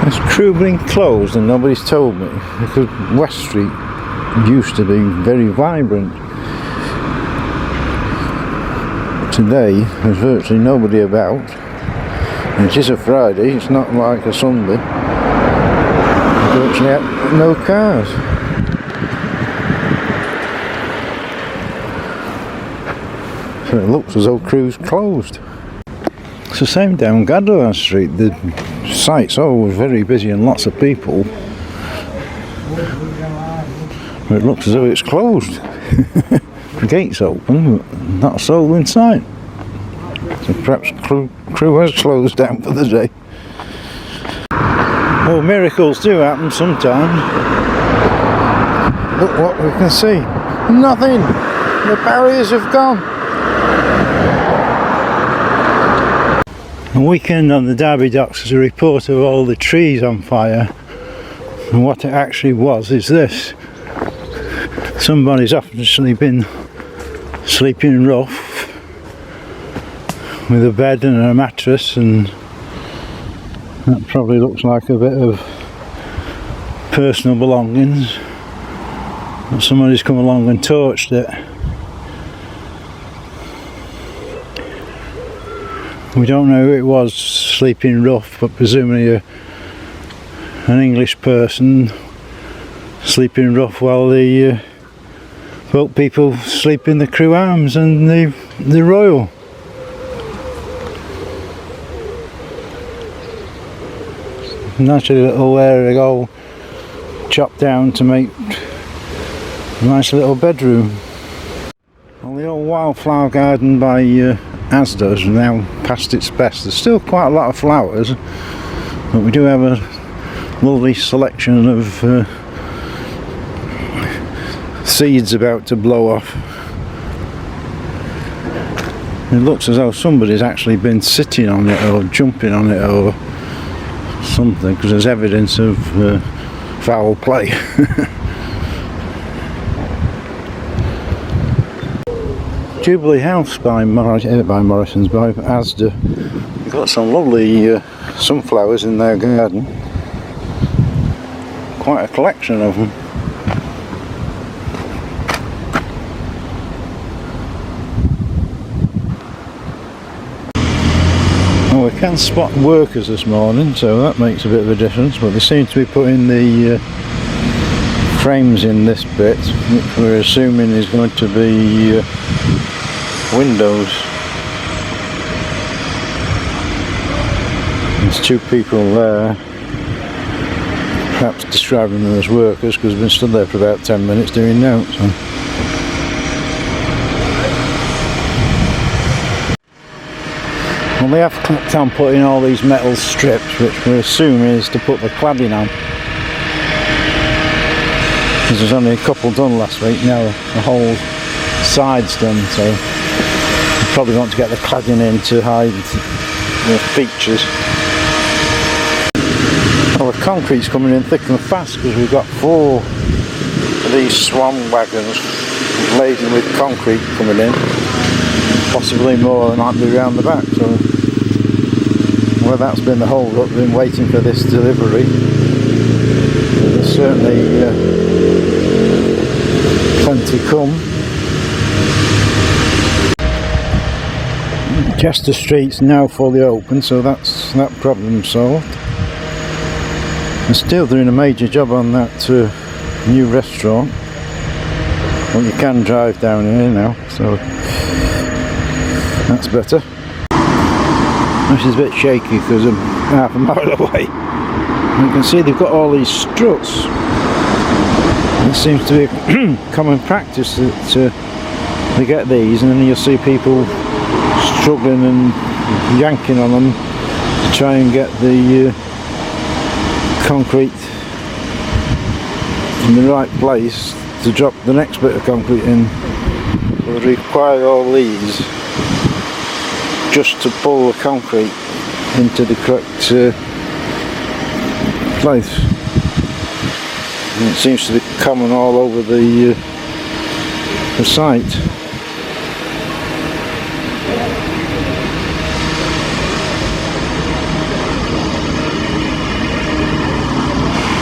Has Crewe been closed and nobody's told me? Because West Street used to be very vibrant. Today there's virtually nobody about. And it is a Friday, it's not like a Sunday. Virtually no cars. So it looks as though Crewe's closed. It's the same down Gadlow Street. The site's always very busy and lots of people. But it looks as though it's closed. The gate's open, but not a soul inside. So perhaps Crewe has closed down for the day. Well, miracles do happen sometimes. Look what we can see. Nothing! The barriers have gone. A weekend on the Derby docks is a report of all the trees on fire, and what it actually was is this: somebody's obviously been sleeping rough with a bed and a mattress, and that probably looks like a bit of personal belongings, but somebody's come along and torched it. We don't know who it was sleeping rough, but presumably an English person sleeping rough while the boat people sleep in the Crewe Arms and the Royal. Naturally, a little area all chopped down to make a nice little bedroom. Well, the old wildflower garden by Asda is now past its best. There's still quite a lot of flowers, but we do have a lovely selection of seeds about to blow off. It looks as though somebody's actually been sitting on it or jumping on it or something, because there's evidence of foul play. Jubilee House by Morrison's, by Asda. They've got some lovely sunflowers in their garden. Quite a collection of them. Well, we can spot workers this morning, so that makes a bit of a difference, but they seem to be putting the frames in this bit, which we're assuming is going to be windows. There's two people there, perhaps describing them as workers, because they've been stood there for about 10 minutes doing notes. Well, they have kept on putting all these metal strips, which we're assuming is to put the cladding on. Because there's only a couple done last week, now the whole side's done, so you probably want to get the cladding in to hide the features. Well, the concrete's coming in thick and fast, because we've got 4 of these swan wagons laden with concrete coming in. Possibly more might be around the back, so well, that's been the hold up, been waiting for this delivery. There's certainly plenty come. Chester Street's now fully open, so that's that problem solved. They're still doing a major job on that new restaurant. Well, you can drive down here now, so that's better. This is a bit shaky because I'm half a mile away. You can see they've got all these struts. It seems to be common practice that they get these, and then you'll see people struggling and yanking on them to try and get the concrete in the right place to drop the next bit of concrete in. So they require all these just to pull the concrete into the correct place. And it seems to be common all over the site.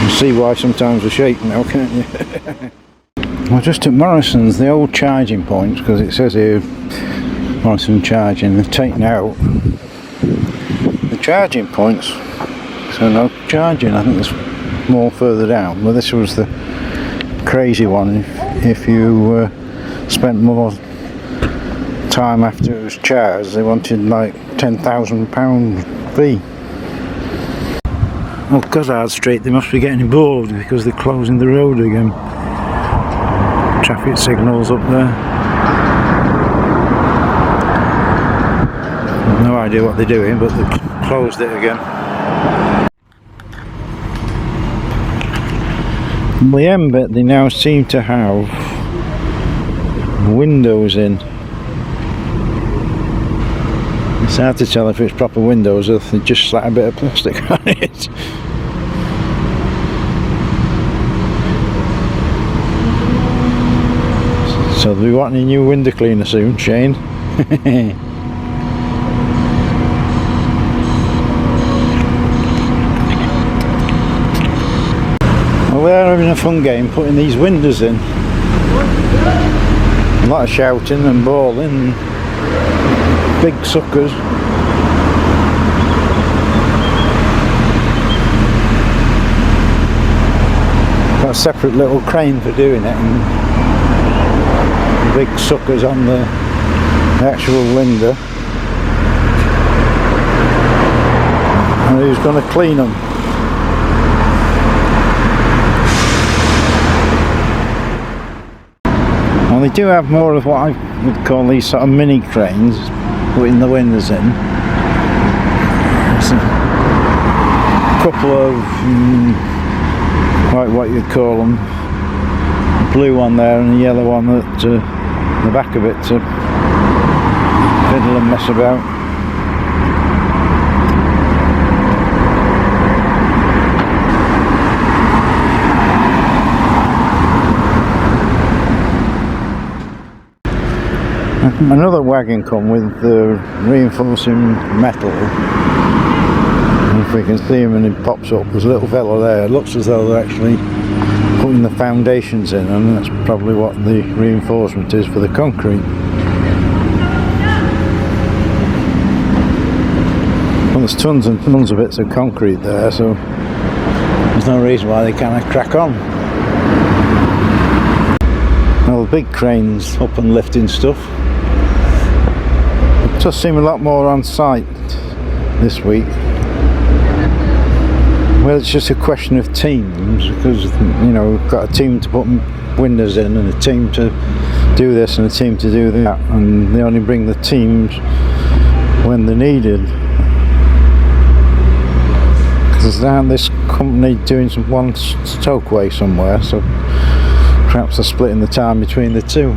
You see why sometimes we shake now, can't you? Well, just at Morrison's, the old charging points, because it says here Morrison charging, they've taken out the charging points, so no charging. I think there's more further down. Well, this was the crazy one. If you spent more time after it was charged, they wanted like £10,000 fee. Well, Goddard Street, they must be getting involved because they're closing the road again. Traffic signals up there. No idea what they're doing, but they've closed it again. In the end bit, they now seem to have windows in. It's hard to tell if it's proper windows or if they just slap a bit of plastic on it. So they'll be wanting a new window cleaner soon, Shane. Well, they're having a fun game putting these windows in. A lot of shouting and bawling and big suckers. Got a separate little crane for doing it, and big suckers on the actual window. And who's going to clean them? Well, they do have more of what I would call these sort of mini cranes putting the windows in. There's a couple of quite what you'd call them, a blue one there and a yellow one at the back of it to fiddle and mess about. Another wagon come with the reinforcing metal. If we can see him and he pops up, there's a little fella there. It looks as though they're actually putting the foundations in, and that's probably what the reinforcement is for the concrete. Well, there's tons and tons of bits of concrete there, so there's no reason why they can't crack on. Well, the big cranes up and lifting stuff. It does seem a lot more on site this week. Well, it's just a question of teams, because, you know, we've got a team to put windows in and a team to do this and a team to do that, and they only bring the teams when they're needed. Because there's this company doing one Stokeway somewhere, so perhaps they're splitting the time between the two.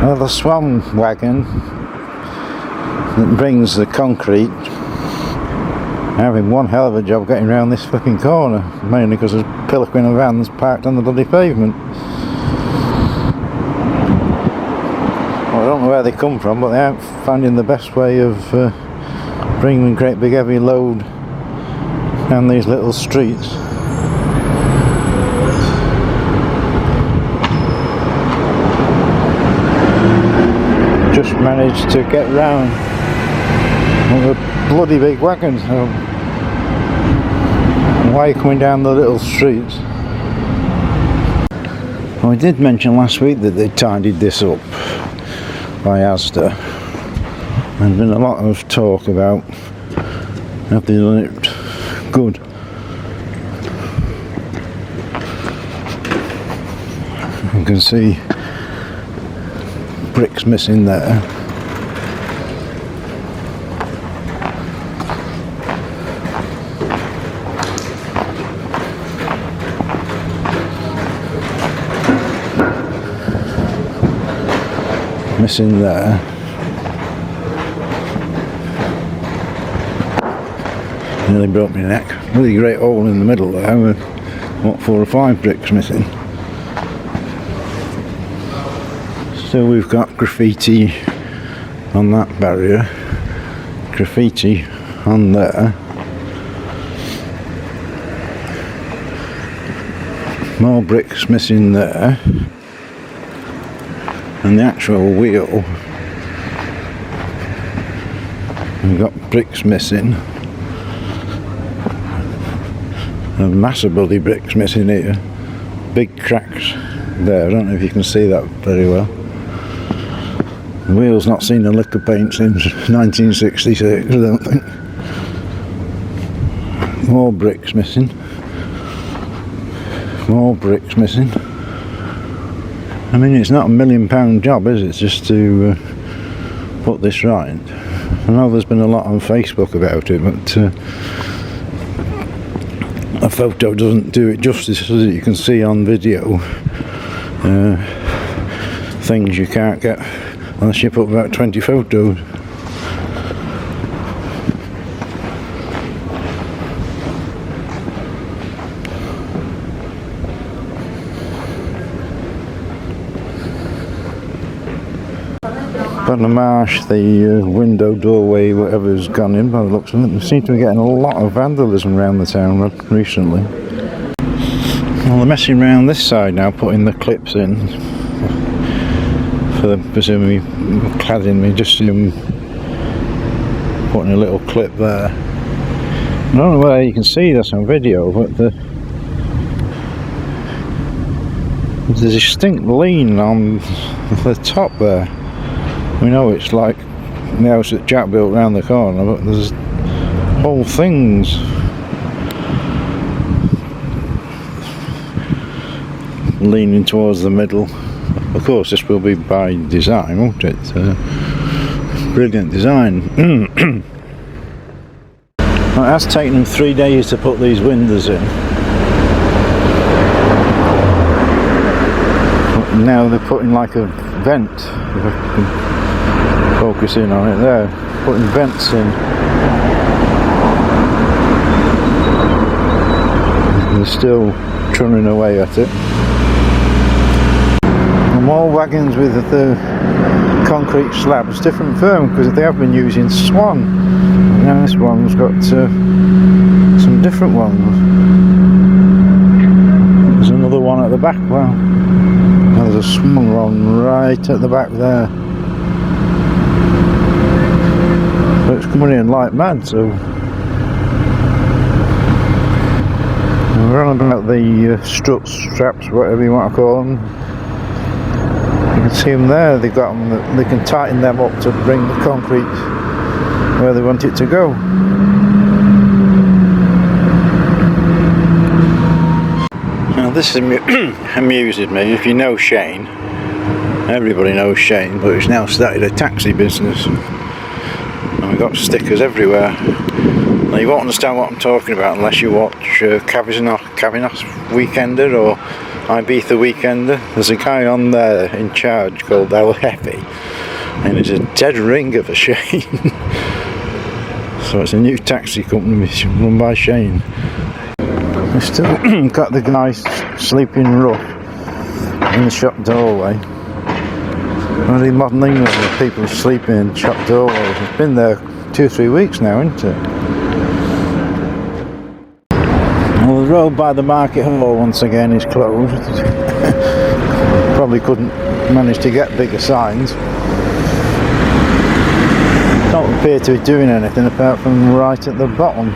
Well, the Swan wagon that brings the concrete, having one hell of a job getting around this fucking corner, mainly because there's a pilliquin of vans parked on the bloody pavement. Well, I don't know where they come from, but they aren't finding the best way of bringing a great big heavy load down these little streets. Just managed to get round with a bloody big wagon. So why are you coming down the little streets? Well, I did mention last week that they tidied this up by Asda. There's been a lot of talk about have they done it good. You can see bricks missing there. Missing there. Nearly broke my neck. Really great hole in the middle there with what, 4 or 5 bricks missing. So we've got graffiti on that barrier, graffiti on there. More bricks missing there. And the actual wheel, we've got bricks missing. And massive bloody bricks missing here. Big cracks there. I don't know if you can see that very well. The wheel's not seen a lick of paint since 1966, I don't think. More bricks missing. More bricks missing. I mean, it's not a £1 million job, is it? It's just to put this right. I know there's been a lot on Facebook about it, but a photo doesn't do it justice, as you can see on video. Things you can't get unless you put about 20 photos. But the marsh, the window, doorway, whatever's gone in by the looks of it, we seem to be getting a lot of vandalism around the town recently. Well, they're messing around this side now, putting the clips in for the, presumably cladding me, just putting a little clip there. I don't know whether you can see this on video, but there's a distinct lean on the top there. We know it's like the house that Jack built round the corner, but there's whole things leaning towards the middle. Of course, this will be by design, won't it? Brilliant design. Well, it has taken them 3 days to put these windows in. But now they're putting like a vent. Focus in on it there, putting vents in. They're still trunning away at it. And more wagons with the concrete slabs, different firm, because they have been using Swan. Now this one's got some different ones. There's another one at the back. Wow, there's a Swan one right at the back there. So it's coming in like mad. So we're on about the struts, straps, whatever you want to call them. You can see them there. They've got them. They can tighten them up to bring the concrete where they want it to go. Now this amuses me. If you know Shane, everybody knows Shane, but he's now started a taxi business. And we've got stickers everywhere. Now you won't understand what I'm talking about unless you watch Cabinos Weekender or Ibiza Weekender. There's a guy on there in charge called El Jefe, and it's a dead ringer for Shane. So it's a new taxi company run by Shane. We've still got the guy sleeping rough in the shop doorway. One of the modern England where people sleeping in shop doorways. It's been there 2 or 3 weeks now, isn't it? Well, the road by the market hall once again is closed. Probably couldn't manage to get bigger signs. Don't appear to be doing anything apart from right at the bottom.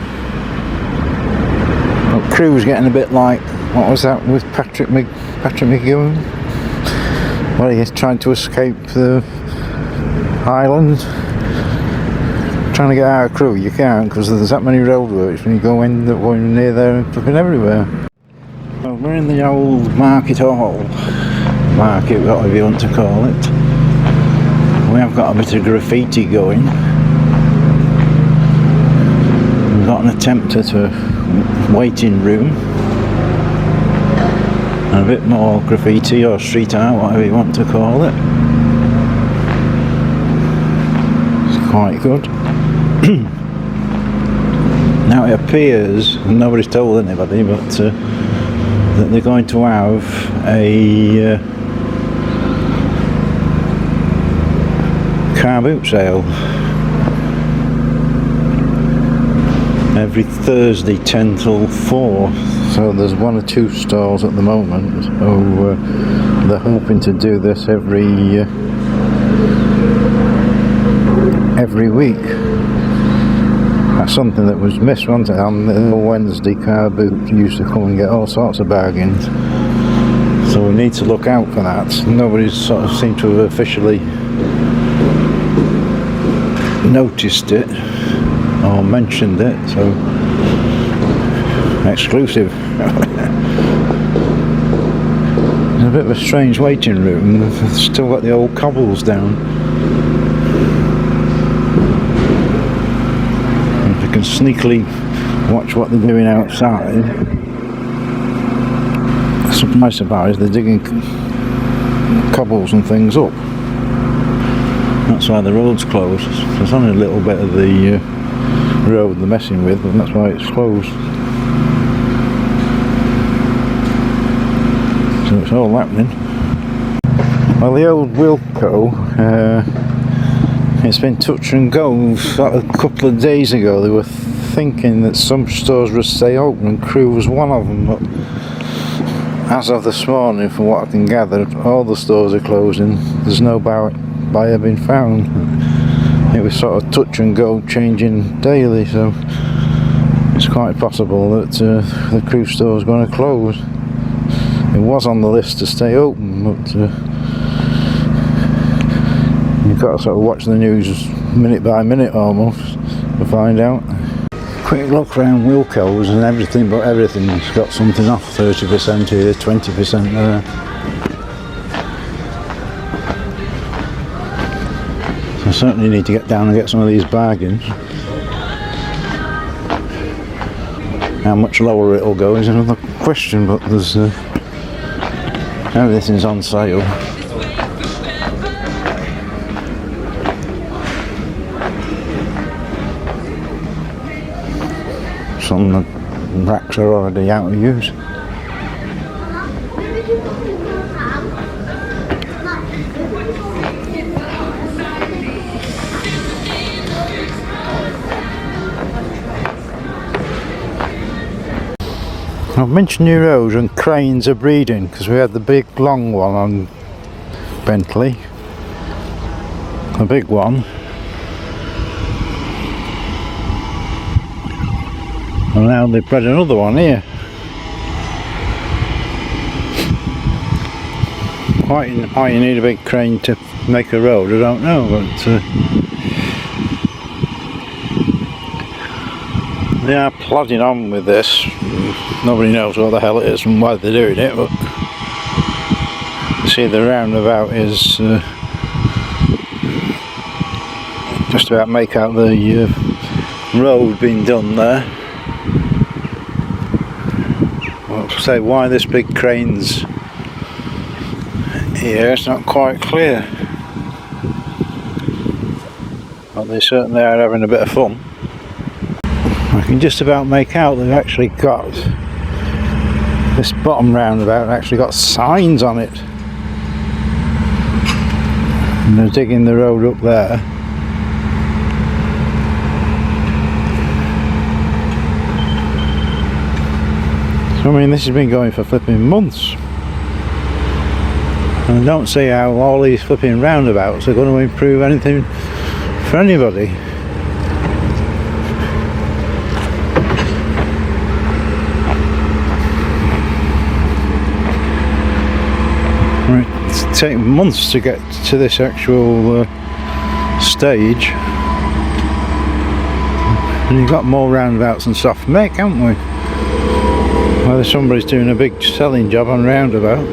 Well, Crewe's getting a bit like, what was that with Patrick McGowan? Well, he's trying to escape the island. Trying to get out of Crewe, you can't, because there's that many roadworks when you go in that going near there and flipping everywhere. Well, we're in the old market hall. Market, whatever you want to call it. We have got a bit of graffiti going. We've got an attempt at a waiting room. And a bit more graffiti or street art, whatever you want to call it. It's quite good. Now it appears, and nobody's told anybody, but that they're going to have a car boot sale. every Thursday 10 till 4. So there's 1 or 2 stalls at the moment, so they're hoping to do this every week. That's something that was missed, wasn't it? On the Wednesday, car boot used to come and get all sorts of bargains, so we need to look out for that. Nobody's sort of seemed to have officially noticed it or mentioned it, so exclusive. It's a bit of a strange waiting room. They've still got the old cobbles down. If you can sneakily watch what they're doing outside, surprise, they're digging cobbles and things up. That's why the road's closed. There's only a little bit of the road they're messing with, and that's why it's closed. So it's all happening. Well, the old Wilko, it's been touch and go. A couple of days ago they were thinking that some stores would stay open, and Crewe was one of them, but as of this morning, from what I can gather, all the stores are closing. There's no buyer been found. It was sort of touch and go, changing daily, so it's quite possible that the Crewe store is going to close. It was on the list to stay open, but you've got to sort of watch the news minute by minute almost to find out. Quick look around Wilko's and everything, but everything's got something off. 30% here, 20% there. I certainly need to get down and get some of these bargains. How much lower it'll go is another question, but there's everything's on sale. Some of the racks are already out of use. I've mentioned New Road and cranes are breeding because we had the big long one on Bentley, the big one, and now they've bred another one here. Why you need a big crane to make a road, I don't know, but they are plodding on with this. Nobody knows what the hell it is and why they're doing it, but you see the roundabout is just about make out the road being done there. I'll say why this big crane's here, it's not quite clear, but they certainly are having a bit of fun. I can just about make out they've actually got this bottom roundabout, actually got signs on it, and they're digging the road up there. So I mean, this has been going for flipping months, and I don't see how all these flipping roundabouts are going to improve anything for anybody. It's taken months to get to this actual stage, and you've got more roundabouts and soft make, haven't we? Whether somebody's doing a big selling job on roundabout.